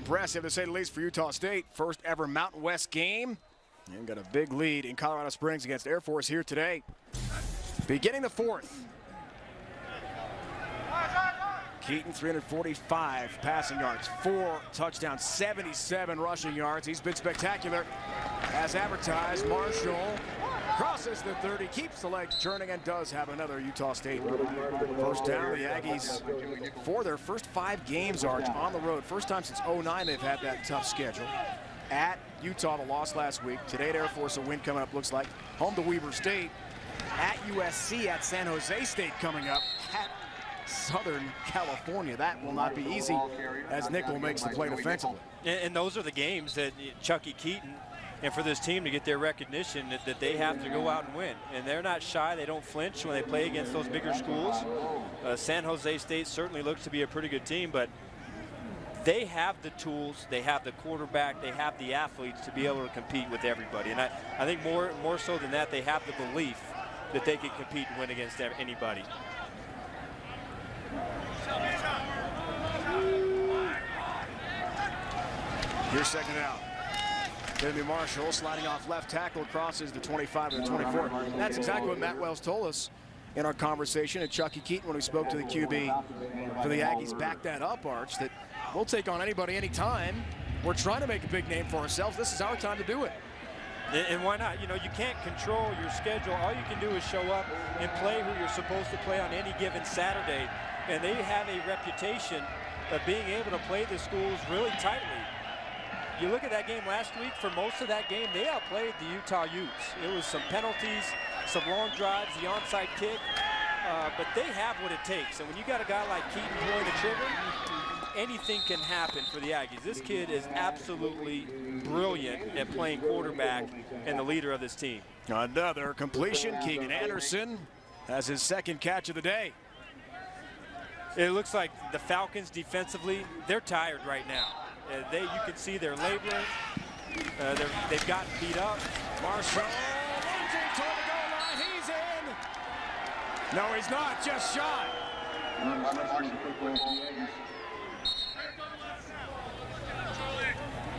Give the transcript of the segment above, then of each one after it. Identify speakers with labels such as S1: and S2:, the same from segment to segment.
S1: impressive to say the least for Utah State. First ever Mountain West game. And got a big lead in Colorado Springs against Air Force here today. Beginning the fourth. Keaton, 345 passing yards, 4 touchdowns, 77 rushing yards. He's been spectacular. As advertised, Marshall crosses the 30, keeps the legs churning, and does have another Utah State first down. The Aggies, for their first 5 games, Arch, on the road. First time since '09 they've had that tough schedule. At Utah, the loss last week. Today at Air Force, a win coming up, looks like. Home to Weber State. At USC, at San Jose State coming up. At Southern California. That will not be easy as Nickel makes the play defensively.
S2: And those are the games that Chucky Keaton, and for this team to get their recognition, that they have to go out and win. And they're not shy. They don't flinch when they play against those bigger schools. San Jose State certainly looks to be a pretty good team, but they have the tools, they have the quarterback, they have the athletes to be able to compete with everybody. And I think more so than that, they have the belief that they can compete and win against anybody.
S1: Here's second out. Going to be Marshall sliding off left tackle, crosses the 25 to the 24. And that's exactly what Matt Wells told us in our conversation. And Chucky Keaton, when we spoke to the QB for the Aggies, backed that up, Arch, that we'll take on anybody anytime. We're trying to make a big name for ourselves. This is our time to do it.
S2: And why not? You know, you can't control your schedule. All you can do is show up and play who you're supposed to play on any given Saturday. And they have a reputation of being able to play the schools really tightly. You look at that game last week, for most of that game, they outplayed the Utah Utes. It was some penalties, some long drives, the onside kick, but they have what it takes. And when you got a guy like Keaton pulling the trigger, anything can happen for the Aggies. This kid is absolutely brilliant at playing quarterback and the leader of this team.
S1: Another completion. Keegan Anderson has his second catch of the day.
S2: It looks like the Falcons defensively, they're tired right now. You can see they're laboring. They've gotten beat up.
S1: Marshall lunging toward the goal line. He's in. No, he's not. Just shy.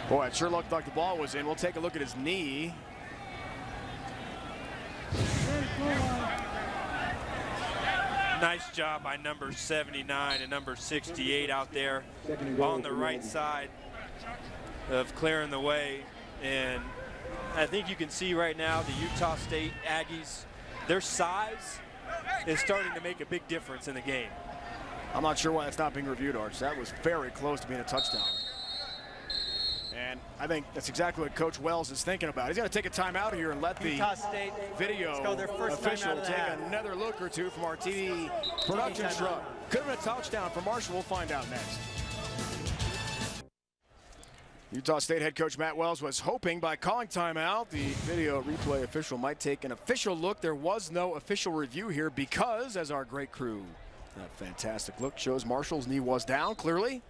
S1: Boy, it sure looked like the ball was in. We'll take a look at his knee.
S2: Nice job by number 79 and number 68 out there on the right side of clearing the way. And I think you can see right now the Utah State Aggies, their size is starting to make a big difference in the game.
S1: I'm not sure why that's not being reviewed, Arch. That was very close to being a touchdown. And I think that's exactly what Coach Wells is thinking about. He's going to take a timeout here and let the video official take another look or two from our TV production truck. Could have been a touchdown for Marshall. We'll find out next. Utah State head coach Matt Wells was hoping by calling timeout, the video replay official might take an official look. There was no official review here because, as our great crew, that fantastic look shows, Marshall's knee was down clearly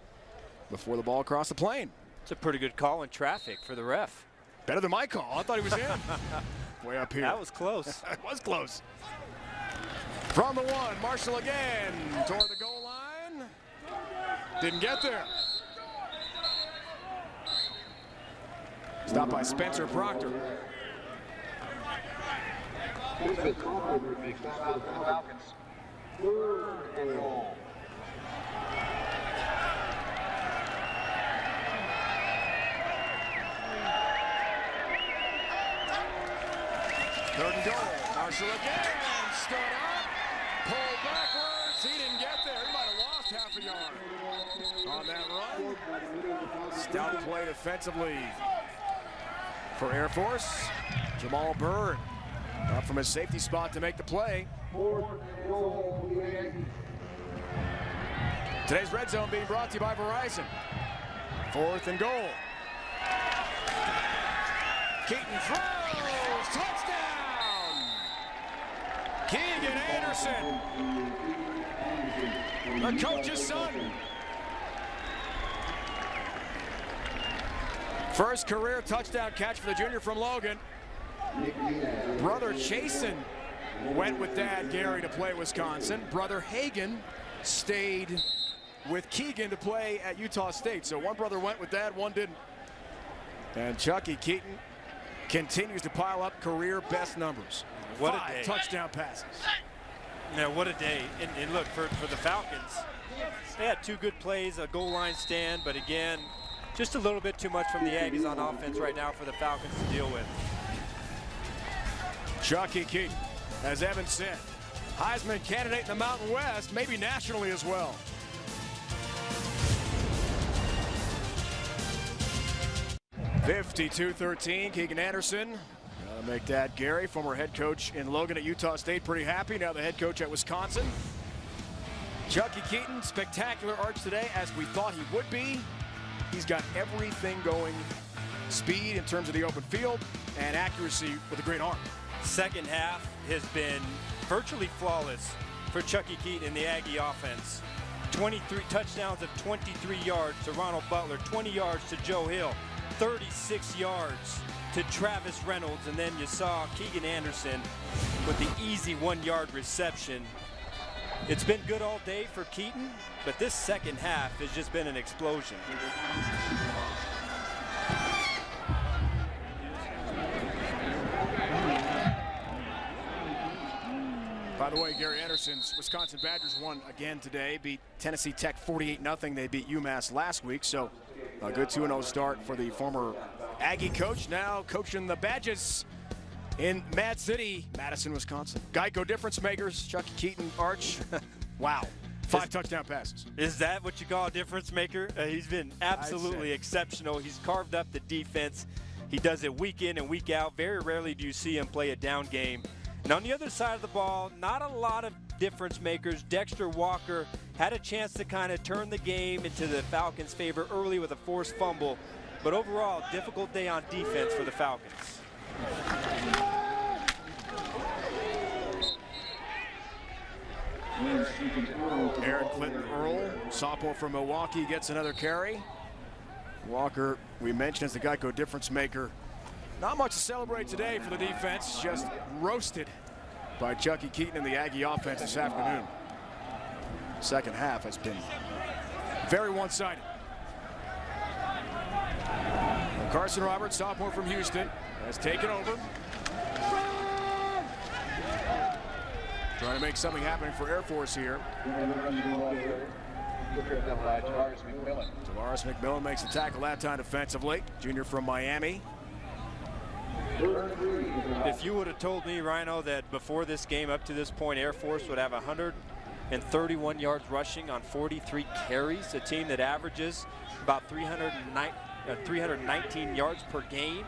S1: before the ball crossed the plane.
S2: It's a pretty good call in traffic for the ref.
S1: Better than my call. I thought he was in. Way up here.
S2: That was close.
S1: It was close. From the one, Marshall again toward the goal line. Didn't get there. Stopped by Spencer Proctor. Third and goal. Marshall again. Stood up. Pulled backwards. He didn't get there. He might have lost half a yard on that run. Stout play defensively for Air Force. Jamal Byrd up from his safety spot to make the play. Today's Red Zone being brought to you by Verizon. Fourth and goal. Keaton throws. Touchdown. Keegan Anderson, the coach's son. First career touchdown catch for the junior from Logan. Brother Chasen went with dad Gary to play Wisconsin. Brother Hagan stayed with Keegan to play at Utah State. So one brother went with dad, one didn't. And Chucky Keeton continues to pile up career best numbers.
S2: What a
S1: 5
S2: day.
S1: touchdown passes.
S2: Now, what a day. And look, for the Falcons, they had 2 good plays, a goal line stand, but again, just a little bit too much from the Aggies on offense right now for the Falcons to deal with.
S1: Chucky Keeton, as Evan said, Heisman candidate in the Mountain West, maybe nationally as well. (52-13), Keegan Anderson. Gotta make that Gary, former head coach in Logan at Utah State, pretty happy. Now the head coach at Wisconsin. Chucky Keeton, spectacular arch today, as we thought he would be. He's got everything going. Speed in terms of the open field and accuracy with a great arm.
S2: Second half has been virtually flawless for Chucky Keeton in the Aggie offense. 23 touchdowns of 23 yards to Ronald Butler, 20 yards to Joe Hill, 36 yards to Travis Reynolds, and then you saw Keegan Anderson with the easy 1-yard reception. It's been good all day for Keeton, but this second half has just been an explosion.
S1: By the way, Gary Anderson's Wisconsin Badgers won again today, beat Tennessee Tech 48-0. They beat UMass last week, so a good 2-0 start for the former Aggie coach, now coaching the Badgers in Mad City, Madison, Wisconsin. Geico difference makers, Chucky Keeton, arch. Wow, 5 touchdown passes.
S2: Is that what you call a difference maker? He's been absolutely exceptional. He's carved up the defense. He does it week in and week out. Very rarely do you see him play a down game. And on the other side of the ball, not a lot of difference makers. Dexter Walker had a chance to kind of turn the game into the Falcons' favor early with a forced fumble. But overall, difficult day on defense for the Falcons.
S1: Aaron Clinton Earl, sophomore from Milwaukee, gets another carry. Walker, we mentioned, as the Geico difference maker. Not much to celebrate today for the defense, just roasted by Chucky Keeton and the Aggie offense this afternoon. Second half has been very one-sided. Carson Roberts, sophomore from Houston, has taken over. Trying to make something happen for Air Force here. Tavares McMillan makes the tackle that time defensively. Junior from Miami.
S2: If you would have told me, Rhino, that before this game up to this point, Air Force would have 131 yards rushing on 43 carries, a team that averages about 319 yards per game,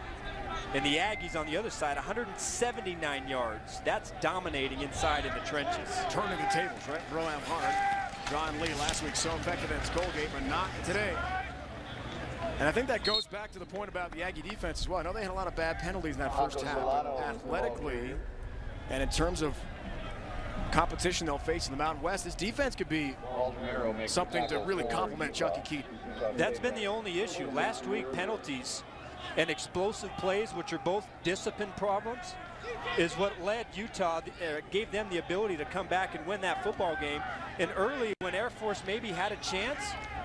S2: and the Aggies on the other side, 179 yards. That's dominating inside in the trenches.
S1: Turning the tables, right? Roam hard. John Lee last week so effective against Colgate, but not today. And I think that goes back to the point about the Aggie defense as well. I know they had a lot of bad penalties in that first half, but athletically and in terms of competition they'll face in the Mountain West, this defense could be something to really complement Chucky Keeton.
S2: That's been the only issue. Last week, penalties and explosive plays, which are both discipline problems, is what led Utah, gave them the ability to come back and win that football game. And early, when Air Force maybe had a chance,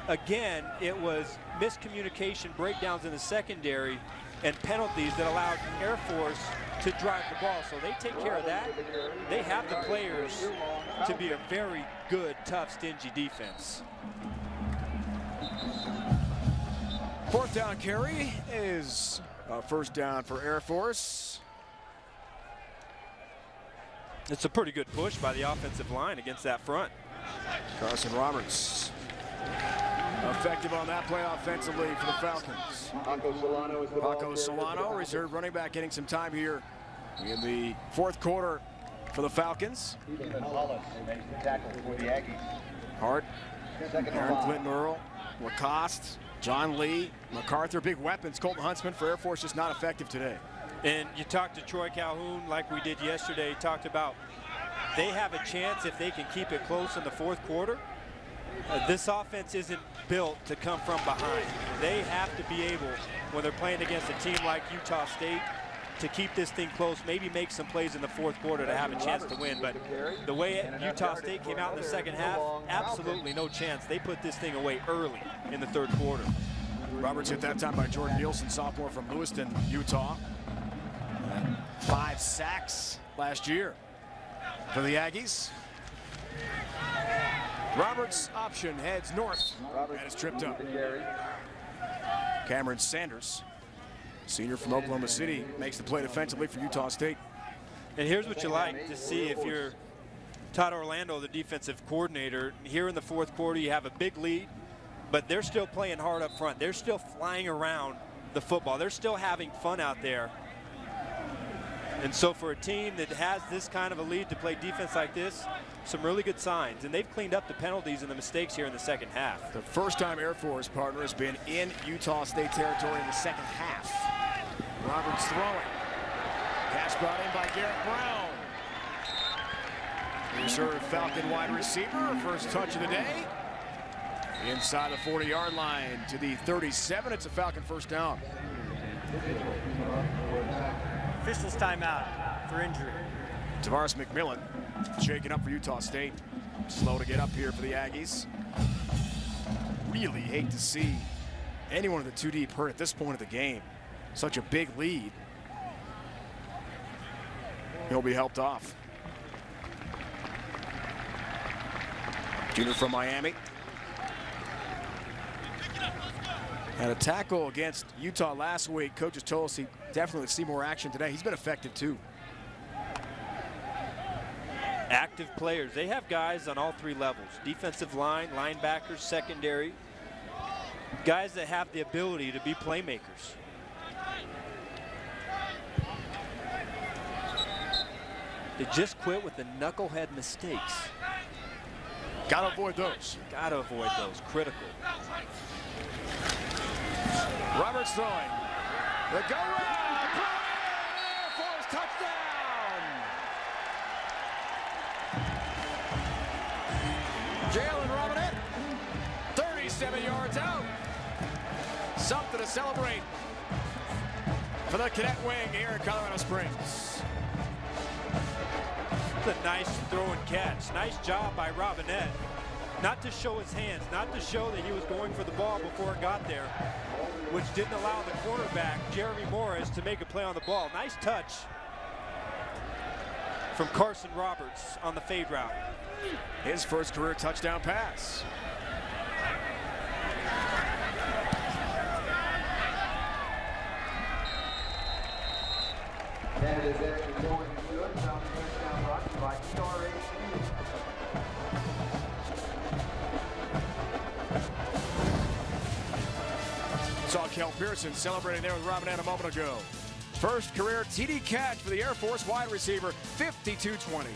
S2: again, it was miscommunication, breakdowns in the secondary, and penalties that allowed Air Force to drive the ball. So they take care of that. They have the players to be a very good, tough, stingy defense.
S1: Fourth down carry is a first down for Air Force.
S2: It's a pretty good push by the offensive line against that front.
S1: Carson Roberts effective on that play offensively for the Falcons. Paco Solano, reserve running back, getting some time here in the fourth quarter for the Falcons. Hart, Aaron Clinton Earl, Lacoste, John Lee, MacArthur, big weapons. Colton Huntsman for Air Force just not effective today.
S2: And you talked to Troy Calhoun like we did yesterday. He talked about they have a chance if they can keep it close in the fourth quarter. This offense isn't built to come from behind. They have to be able, when they're playing against a team like Utah State, to keep this thing close, maybe make some plays in the fourth quarter to have a chance to win. But the way Utah State came out in the second half, absolutely no chance. They put this thing away early in the third quarter.
S1: Roberts hit that time by Jordan Nielsen, sophomore from Lewiston, Utah. 5 sacks last year for the Aggies. Roberts' option heads north and is tripped up. Cameron Sanders, senior from Oklahoma City, makes the play defensively for Utah State.
S2: And here's what you like to see if you're Todd Orlando, the defensive coordinator. Here in the fourth quarter, you have a big lead, but they're still playing hard up front. They're still flying around the football. They're still having fun out there. And so for a team that has this kind of a lead to play defense like this, some really good signs. And they've cleaned up the penalties and the mistakes here in the second half.
S1: The first time Air Force partner has been in Utah State territory in the second half. Roberts throwing. Pass brought in by Garrett Brown. Reserve Falcon wide receiver, first touch of the day. Inside the 40-yard line to the 37. It's a Falcon first down.
S3: Officials timeout for injury.
S1: Tavares McMillan shaking up for Utah State. Slow to get up here for the Aggies. Really hate to see anyone in the 2 deep hurt at this point of the game. Such a big lead. He'll be helped off. Junior from Miami. Had a tackle against Utah last week. Coaches told us he definitely see more action today. He's been effective too.
S2: Active players. They have guys on all 3 levels. Defensive line, linebackers, secondary. Guys that have the ability to be playmakers. They just quit with the knucklehead mistakes.
S1: Gotta avoid those.
S2: Gotta avoid those. Critical.
S1: Roberts throwing. The go route. Air Force touchdown. Jalen Robinette, 37 yards out. Something to celebrate for the cadet wing here in Colorado Springs.
S2: It's a nice throw and catch. Nice job by Robinette. Not to show his hands, not to show that he was going for the ball before it got there, which didn't allow the quarterback, Jeremy Morris, to make a play on the ball. Nice touch from Carson Roberts on the fade route.
S1: His first career touchdown pass.
S4: That is actually going good. Touchdown brought by Star AC.
S1: Saw Kel Pearson celebrating there with Robinette a moment ago. First career TD catch for the Air Force wide receiver, 52-20.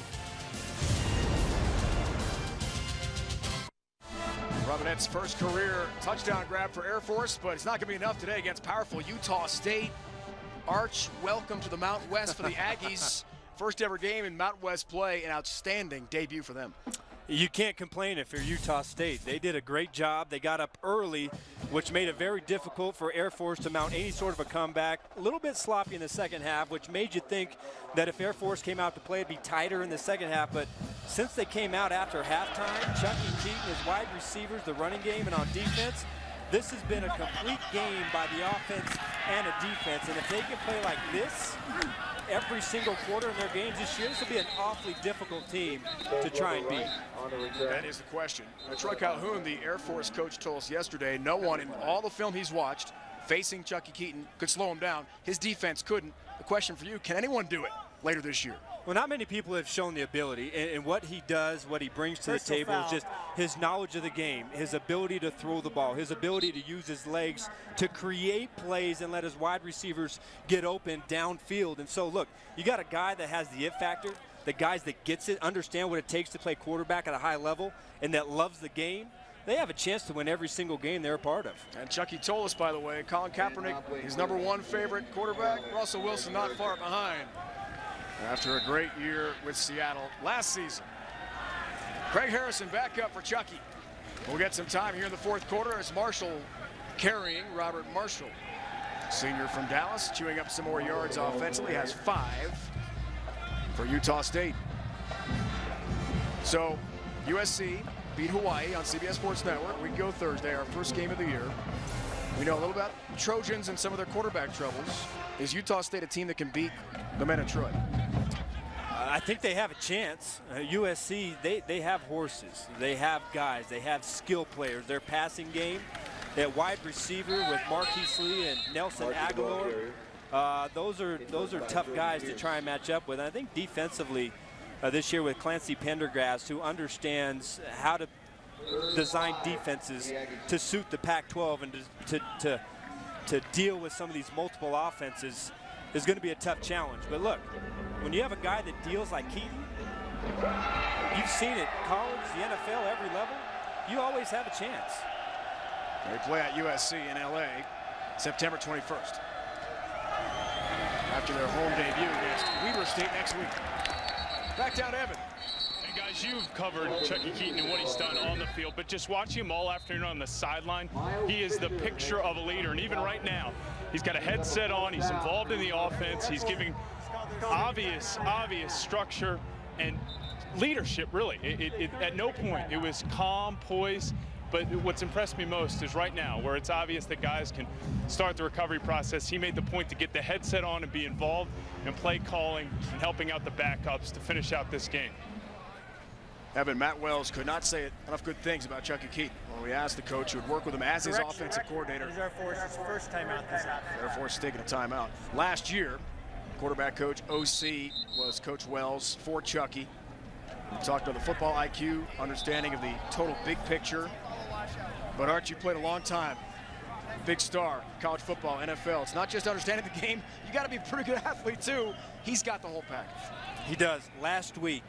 S1: Robinette's first career touchdown grab for Air Force, but it's not going to be enough today against powerful Utah State. Arch, welcome to the Mountain West for the Aggies. First ever game in Mountain West play, an outstanding debut for them.
S2: You can't complain if you're Utah State. They did a great job. They got up early, which made it very difficult for Air Force to mount any sort of a comeback. A little bit sloppy in the second half, which made you think that if Air Force came out to play, it'd be tighter in the second half. But since they came out after halftime, Chucky Keaton, his wide receivers, the running game, and on defense, this has been a complete game by the offense and a defense. And if they can play like this every single quarter in their games this year, this will be an awfully difficult team to try and beat.
S1: That is the question. Troy Calhoun, the Air Force coach, told us yesterday, no one in all the film he's watched facing Chucky Keaton could slow him down. His defense couldn't. The question for you, can anyone do it later this year?
S2: Well, not many people have shown the ability, and what he does, what he brings to the table is just his knowledge of the game, his ability to throw the ball, his ability to use his legs to create plays and let his wide receivers get open downfield. And so, look, you got a guy that has the it factor, the guys that gets it, understand what it takes to play quarterback at a high level, and that loves the game. They have a chance to win every single game they're a part of.
S1: And Chucky told us, by the way, Colin Kaepernick, his #1 favorite quarterback, Russell Wilson not far behind. After a great year with Seattle last season. Craig Harrison back up for Chucky. We'll get some time here in the fourth quarter as Marshall carrying Robert Marshall. Senior from Dallas, chewing up some more yards offensively, has 5 for Utah State. So USC beat Hawaii on CBS Sports Network. We go Thursday, our first game of the year. We know a little about Trojans and some of their quarterback troubles. Is Utah State a team that can beat the men of Troy?
S2: I think they have a chance. USC, they have horses. They have guys. They have skill players. Their passing game, that wide receiver with Marquise Lee and Nelson Aguilar, those are tough guys to try and match up with. And I think defensively this year with Clancy Pendergrass, who understands how to design defenses to suit the Pac-12 and to deal with some of these multiple offenses, is going to be a tough challenge. But look, when you have a guy that deals like Keaton, you've seen it, college, the NFL, every level, you always have a chance.
S1: They play at USC in LA September 21st. After their home debut against Weber State next week. Back down to Evan.
S5: And guys, you've covered Chucky Keaton and what he's done on the field, but just watching him all afternoon on the sideline, he is the picture of a leader. And even right now, he's got a headset on, he's involved in the offense, he's giving obvious structure and leadership, really. At no point, it was calm, poised. But what's impressed me most is right now, where it's obvious that guys can start the recovery process. He made the point to get the headset on and be involved in play calling and helping out the backups to finish out this game.
S1: Evan, Matt Wells could not say enough good things about Chucky Keaton. When we asked the coach who would work with him as his offensive coordinator.
S3: Air Force's first time out this afternoon.
S1: Air Force taking a timeout. Last year, quarterback coach OC was Coach Wells for Chucky. We talked about the football IQ, understanding of the total big picture. But Arch, you played a long time. Big star, college football, NFL. It's not just understanding the game. You got to be a pretty good athlete, too. He's got the whole package.
S2: He does. Last week,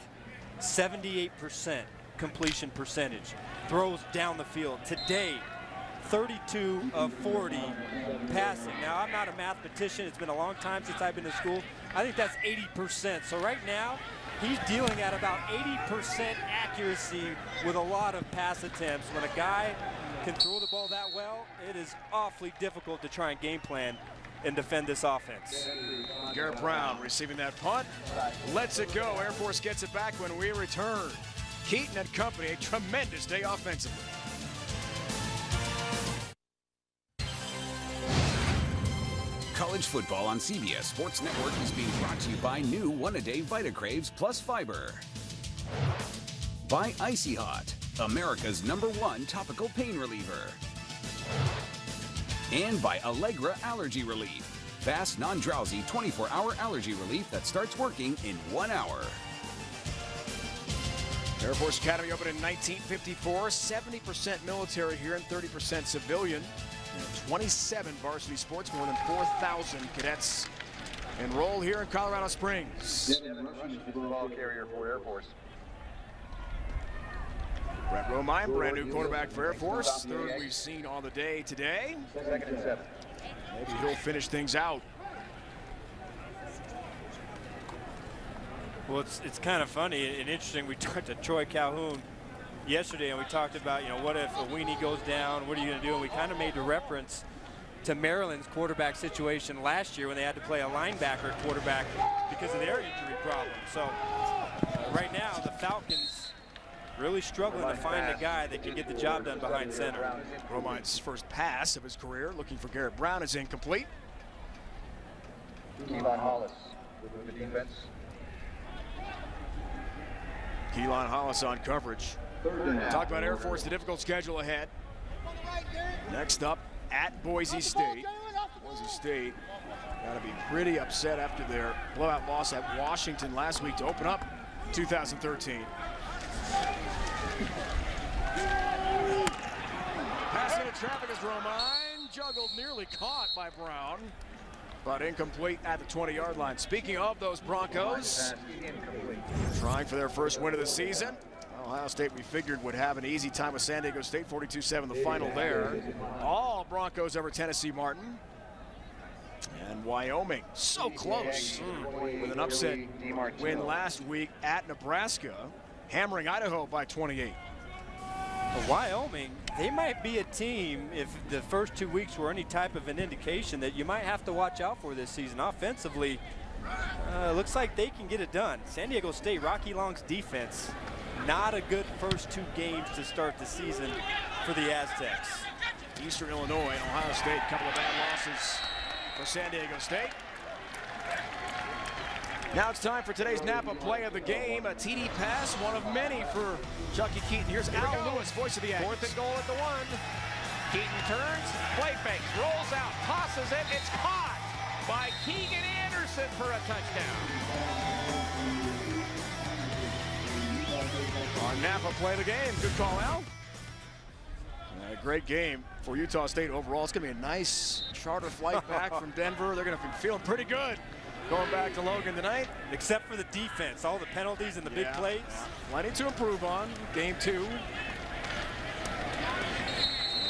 S2: 78% completion percentage. Throws down the field. Today, 32 of 40 passing. Now, I'm not a mathematician. It's been a long time since I've been to school. I think that's 80%. So right now, he's dealing at about 80% accuracy with a lot of pass attempts. When a guy can throw the ball that well, it is awfully difficult to try and game plan and defend this offense.
S1: Garrett Brown receiving that punt. Lets it go. Air Force gets it back when we return. Keaton and company, a tremendous day offensively.
S6: College football on CBS Sports Network is being brought to you by new One-A-Day Vita-Craves Plus Fiber. By Icy Hot, America's #1 topical pain reliever. And by Allegra Allergy Relief, fast, non-drowsy 24-hour allergy relief that starts working in 1 hour.
S1: Air Force Academy opened in 1954, 70% military here and 30% civilian. 27 varsity sports, more than 4,000 cadets enroll here in Colorado Springs.
S4: Ball carrier for Air Force.
S1: Brett Romine, brand new quarterback for Air Force. Third we've seen on the day today.
S4: 2nd and 7.
S1: Maybe he'll finish things out.
S2: Well, it's kind of funny and interesting. We talked to Troy Calhoun yesterday, and we talked about, what if a weenie goes down, what are you going to do? And we kind of made the reference to Maryland's quarterback situation last year when they had to play a linebacker quarterback because of their injury problem. So right now, the Falcons really struggling to find a guy that can get the job done behind center.
S1: Romine's first pass of his career, looking for Garrett Brown, is incomplete.
S4: Keelan Hollis with the defense.
S1: Keelan Hollis on coverage. Talk about Air Force, the difficult schedule ahead. Next up, at Boise State. Boise State got to be pretty upset after their blowout loss at Washington last week to open up 2013. Pass into traffic as Romine juggled, nearly caught by Brown, but incomplete at the 20-yard line. Speaking of those Broncos, trying for their first win of the season. Ohio State, we figured, would have an easy time with San Diego State, 42-7 the final there. All Broncos over Tennessee Martin. And Wyoming, so close with an upset win last week at Nebraska, hammering Idaho by 28.
S2: Wyoming, they might be a team, if the first 2 weeks were any type of an indication, that you might have to watch out for this season. Offensively, looks like they can get it done. San Diego State, Rocky Long's defense, not a good first 2 games to start the season for the Aztecs.
S1: Eastern Illinois and Ohio State, a couple of bad losses for San Diego State. Now it's time for today's Napa play of the game. A TD pass, one of many for Chucky Keaton. Here's Al Lewis, voice of the Aggies.
S7: 4th and goal at the 1. Keaton turns, play fakes, rolls out, tosses it. It's caught by Keegan Anderson for a touchdown.
S1: Our Napa play of the game. Good call, Al. A great game for Utah State overall. It's going to be a nice charter flight back from Denver. They're going to be feeling pretty good going back to Logan tonight.
S2: Except for the defense, all the penalties and the big plays.
S1: Plenty to improve on. Game 2.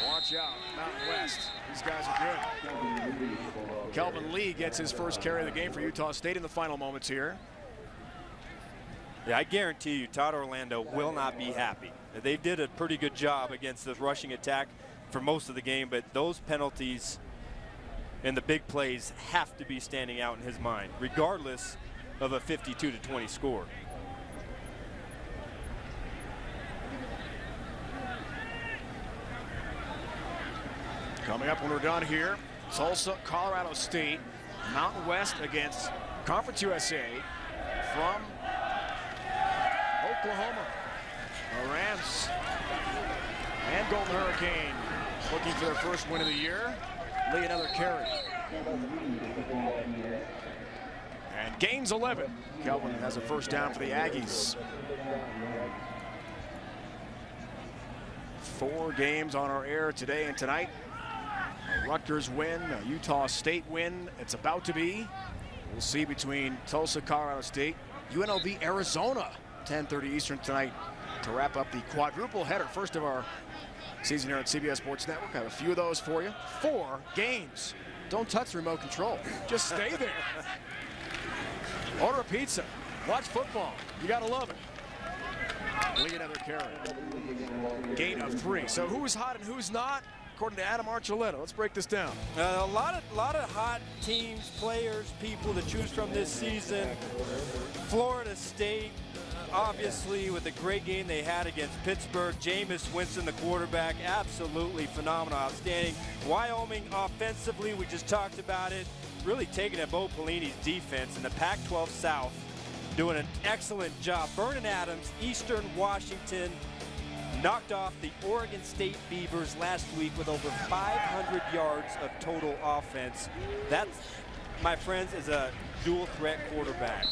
S1: Watch out, Mountain West. These guys are good. Kelvin Lee gets his first carry of the game for Utah State in the final moments here.
S2: Yeah, I guarantee you Todd Orlando will not be happy. They did a pretty good job against this rushing attack for most of the game, but those penalties and the big plays have to be standing out in his mind, regardless of a 52-20 score.
S1: Coming up when we're done here, Tulsa, Colorado State, Mountain West against Conference USA from Oklahoma. The Rams and Golden Hurricane looking for their first win of the year. Lee another carry. And gains 11. Kelvin has a first down for the Aggies. 4 games on our air today and tonight. A Rutgers win, a Utah State win. It's about to be. We'll see between Tulsa, Colorado State, UNLV, Arizona, 10:30 Eastern tonight to wrap up the quadruple header. First of our season here at CBS Sports Network. I have a few of those for you. 4 games. Don't touch the remote control. Just stay there. Order a pizza. Watch football. You gotta love it. Lee another carry. Gain of 3. So who's hot and who's not? According to Adam Archuleta. Let's break this down.
S2: A lot of hot teams, players, people to choose from this season. Florida State, obviously, with the great game they had against Pittsburgh. Jameis Winston, the quarterback, absolutely phenomenal, outstanding. Wyoming offensively, we just talked about it, really taking at Bo Pelini's defense. In the Pac-12 South, doing an excellent job. Vernon Adams, Eastern Washington, knocked off the Oregon State Beavers last week with over 500 yards of total offense. That, my friends, is a dual threat quarterback.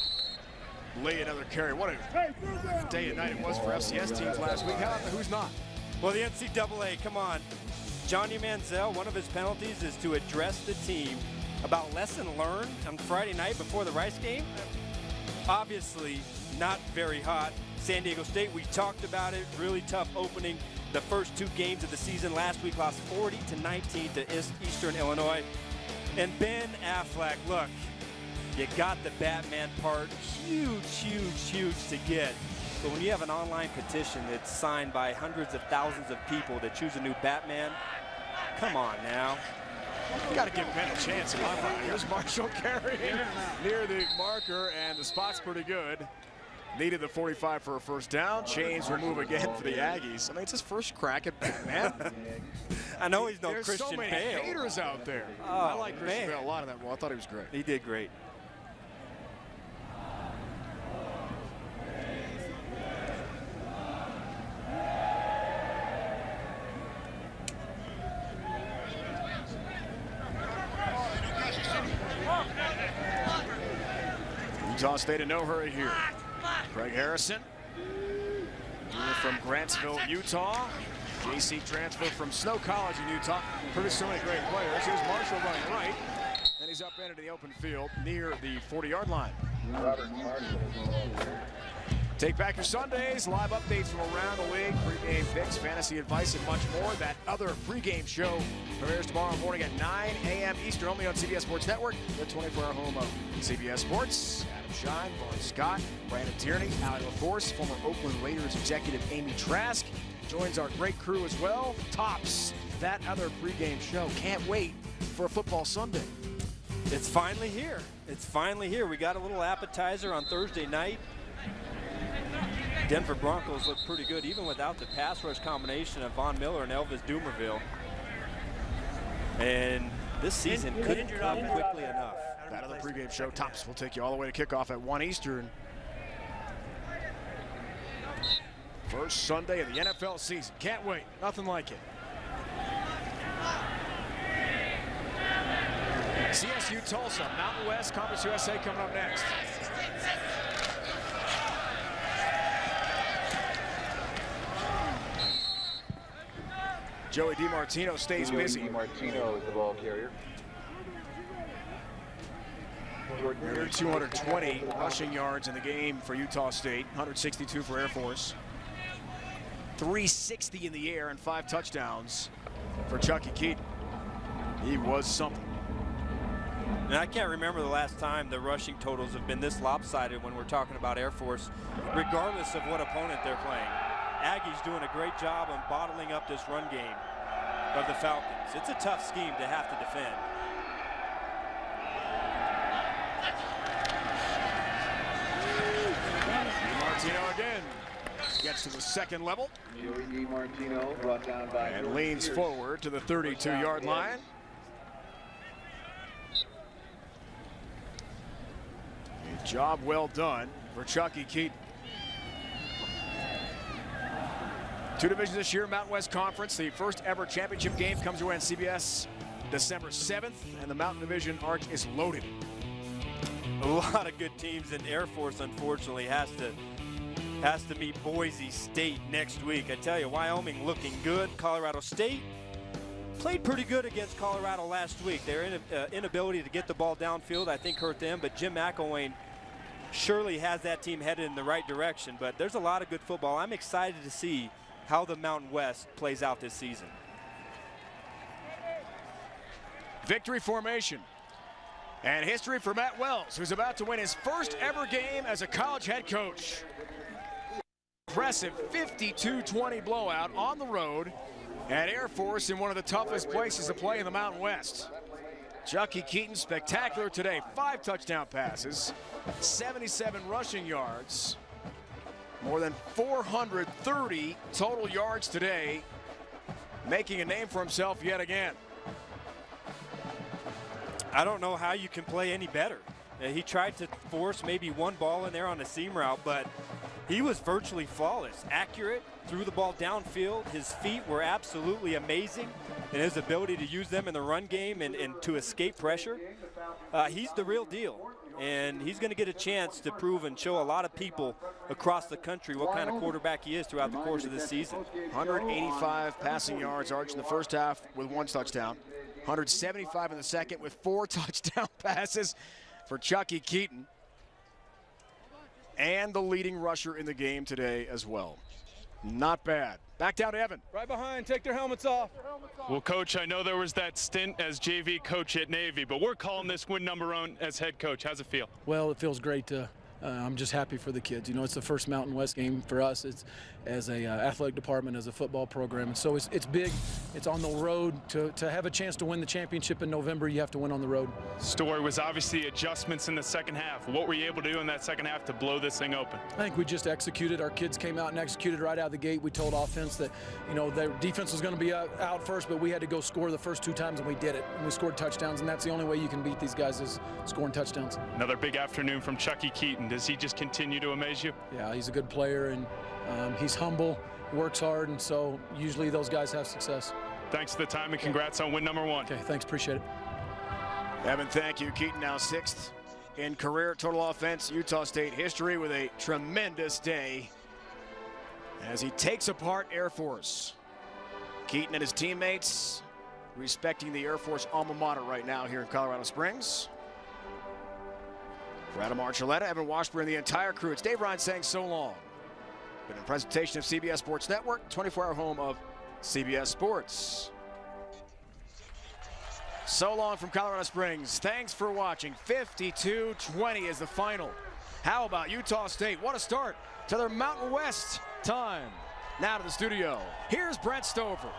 S1: Lee another carry. What a day and night it was for FCS teams last week. How about the who's not?
S2: Well, the NCAA, come on. Johnny Manziel, one of his penalties is to address the team about lesson learned on Friday night before the Rice game. Obviously, not very hot. San Diego State, we talked about it, really tough opening. The first 2 games of the season last week, lost 40-19 to Eastern Illinois. And Ben Affleck, look, you got the Batman part, huge to get. But when you have an online petition that's signed by hundreds of thousands of people to choose a new Batman, come on now.
S1: You got to give Ben a chance in my mind. Here's Marshall carrying near the marker, and the spot's pretty good. Needed the 45 for a first down. Chains will move again for the Aggies. I mean, it's his first crack at Batman.
S2: I know he's no
S1: There's
S2: Christian
S1: so many
S2: Bale.
S1: haters out there.
S2: Oh,
S1: I like Christian
S2: man.
S1: Bale a lot of that. Well, I thought he was great.
S2: He did great.
S1: Utah State in no hurry here. Craig Harrison, junior from Grantsville, Utah. JC transfer from Snow College in Utah. Produced so many great players. Here's Marshall running right, and he's upended in the open field near the 40-yard line. Take back your Sundays. Live updates from around the league, pregame picks, fantasy advice, and much more. That other pregame show premieres tomorrow morning at 9 a.m. Eastern, only on CBS Sports Network, the 24-hour home of CBS Sports. Adam Shine, Vaughn Scott, Brandon Tierney, Allie LaForce, former Oakland Raiders executive Amy Trask joins our great crew as well. Tops that other pregame show. Can't wait for a football Sunday.
S2: It's finally here. It's finally here. We got a little appetizer on Thursday night. Denver Broncos look pretty good, even without the pass rush combination of Von Miller and Elvis Dumerville. And this season couldn't come quickly enough.
S1: That other pregame show, Tops, will take you all the way to kickoff at 1 Eastern. First Sunday of the NFL season. Can't wait. Nothing like it. CSU Tulsa, Mountain West, Conference USA coming up next. Joey DiMartino stays busy.
S4: DiMartino is the ball carrier.
S1: Nearly 220 rushing yards in the game for Utah State, 162 for Air Force. 360 in the air and 5 touchdowns for Chucky Keaton. He was something.
S2: And I can't remember the last time the rushing totals have been this lopsided when we're talking about Air Force, regardless of what opponent they're playing. Aggies doing a great job on bottling up this run game of the Falcons. It's a tough scheme to have to defend.
S1: DiMartino again gets to the second level.
S4: Joey DiMartino brought down by
S1: and leans forward to the 32-yard line. A job well done for Chucky Keaton. 2 divisions this year, Mountain West Conference. The first ever championship game comes your way on CBS December 7th, and the Mountain Division arc is loaded.
S2: A lot of good teams, and Air Force unfortunately has to meet Boise State next week. I tell you, Wyoming looking good. Colorado State played pretty good against Colorado last week. Their inability to get the ball downfield, I think, hurt them, but Jim McElwain surely has that team headed in the right direction. But there's a lot of good football. I'm excited to see how the Mountain West plays out this season.
S1: Victory formation. And history for Matt Wells, who's about to win his first ever game as a college head coach. Impressive 52-20 blowout on the road at Air Force in one of the toughest places to play in the Mountain West. Chucky Keaton, spectacular today. 5 touchdown passes, 77 rushing yards, more than 430 total yards today, making a name for himself yet again.
S2: I don't know how you can play any better. He tried to force maybe one ball in there on the seam route, but he was virtually flawless. Accurate, threw the ball downfield. His feet were absolutely amazing, and his ability to use them in the run game and to escape pressure. He's the real deal, and he's going to get a chance to prove and show a lot of people across the country what kind of quarterback he is throughout the course of this season.
S1: 185 passing yards, Arch, in the first half with 1 touchdown. 175 in the second with 4 touchdown passes for Chucky Keaton. And the leading rusher in the game today as well. Not bad. Back down to Evan.
S8: Right behind, take their helmets off.
S5: Well, Coach, I know there was that stint as JV coach at Navy, but we're calling this win number 1 as head coach. How's it feel?
S8: Well, it feels great. I'm just happy for the kids. You know, it's the first Mountain West game for us. It's as a athletic department, as a football program. And so it's big. It's on the road. To have a chance to win the championship in November, you have to win on the road.
S5: Story was obviously adjustments in the second half. What were you able to do in that second half to blow this thing open?
S8: I think we just executed. Our kids came out and executed right out of the gate. We told offense that, you know, their defense was going to be out first, but we had to go score the first 2 times, and we did it. And we scored touchdowns, and that's the only way you can beat these guys is scoring touchdowns.
S5: Another big afternoon from Chucky Keaton. Does he just continue to amaze you?
S8: Yeah, he's a good player, and he's humble, works hard, and so usually those guys have success.
S5: Thanks for the time, and congrats on win number 1.
S8: Okay, thanks, appreciate it.
S1: Evan, thank you. Keaton now 6th in career total offense. Utah State history with a tremendous day as he takes apart Air Force. Keaton and his teammates respecting the Air Force alma mater right now here in Colorado Springs. For Adam Archuleta, Evan Washburn, and the entire crew, it's Dave Ryan saying so long. Been a presentation of CBS Sports Network, 24-hour home of CBS Sports. So long from Colorado Springs. Thanks for watching. 52-20 is the final. How about Utah State? What a start to their Mountain West time. Now to the studio. Here's Brent Stover.